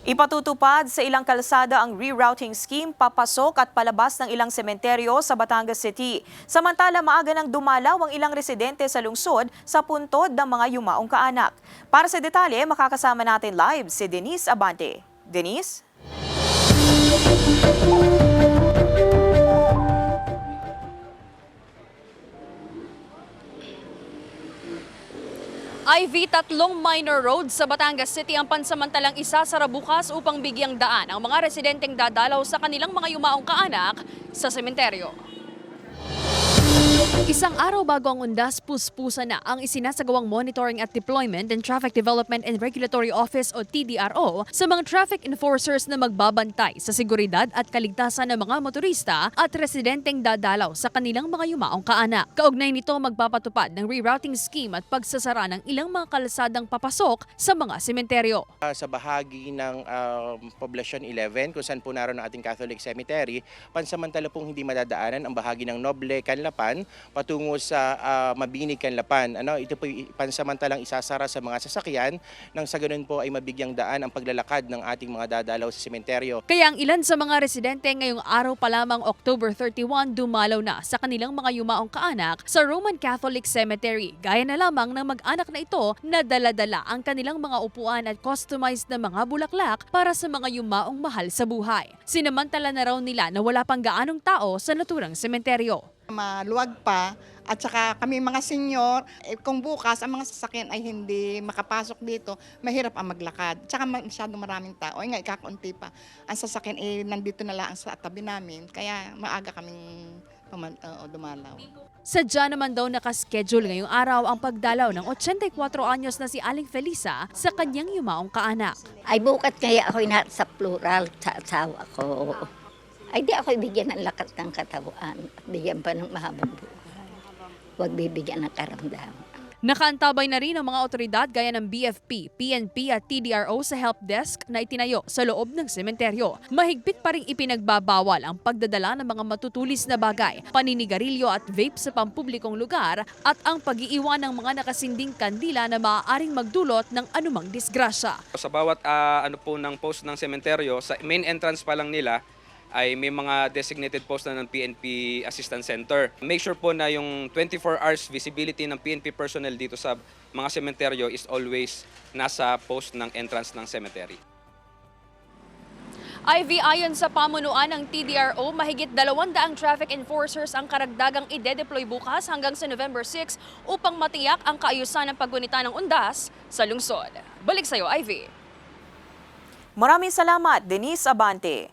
Ipatutupad sa ilang kalsada ang rerouting scheme papasok at palabas ng ilang sementeryo sa Batangas City. Samantala maaga nang dumalaw ang ilang residente sa lungsod sa puntod ng mga yumaong kaanak. Para sa detalye, makakasama natin live si Denise Abante. Denise? Tatlong minor roads sa Batangas City ang pansamantalang isasara bukas upang bigyang daan ang mga residenteng dadalaw sa kanilang mga yumaong kaanak sa sementeryo. Isang araw bago ang undas, puspusa na ang isinasagawang Monitoring at Deployment and Traffic Development and Regulatory Office o TDRO sa mga traffic enforcers na magbabantay sa seguridad at kaligtasan ng mga motorista at residenteng dadalaw sa kanilang mga yumaong kaanak. Kaugnay nito, magpapatupad ng rerouting scheme at pagsasara ng ilang mga kalsadang papasok sa mga sementeryo. Sa bahagi ng Poblacion 11 kung saan po naroon ang ating Catholic Cemetery, pansamantala pong hindi madadaanan ang bahagi ng Noble, Canlapan patungo sa Mabini, Canlapan. Ito po pansamantalang isasara sa mga sasakyan nang sa ganun po ay mabigyang daan ang paglalakad ng ating mga dadalaw sa sementeryo. Kaya ang ilan sa mga residente ngayong araw pa lamang October 31 dumalaw na sa kanilang mga yumaong kaanak sa Roman Catholic Cemetery. Gaya na lamang ng mag-anak na ito na dala-dala ang kanilang mga upuan at customized na mga bulaklak para sa mga yumaong mahal sa buhay. Sinamantala na raw nila na wala pang gaanong tao sa naturang sementeryo. Maluwag pa at saka kami mga senior, kung bukas ang mga sasakyan ay hindi makapasok dito, mahirap ang maglakad. Tsaka masyadong maraming tao, ay nga ikakaunti pa. Ang sasakyan nandito na lang sa tabi namin, kaya maaga kaming dumalaw. Sadya naman daw nakaschedule ngayong araw ang pagdalaw ng 84 anyos na si Aling Felisa sa kanyang yumaong kaanak. Ay bukat kaya ako'y nasa plural sa asawa ko. Ay di ako'y bigyan ng lakas ng katawan at bigyan pa ng mahabang buhay. Huwag bibigyan ng karamdaman. Nakaantabay na rin ang mga otoridad gaya ng BFP, PNP at TDRO sa help desk na itinayo sa loob ng sementeryo. Mahigpit pa rin ipinagbabawal ang pagdadala ng mga matutulis na bagay, paninigarilyo at vape sa pampublikong lugar at ang pag-iiwan ng mga nakasinding kandila na maaaring magdulot ng anumang disgrasya. Sa bawat ng post ng sementeryo, sa main entrance pa lang nila, ay may mga designated post na ng PNP Assistance Center. Make sure po na yung 24 hours visibility ng PNP personnel dito sa mga sementeryo is always nasa post ng entrance ng cemetery. Ayon sa pamunuan ng TDRO, mahigit 200 traffic enforcers ang karagdagang ide-deploy bukas hanggang sa November 6 upang matiyak ang kaayusan ng paggunita ng undas sa lungsod. Balik sa iyo, Ivy. Maraming salamat, Denise Abante.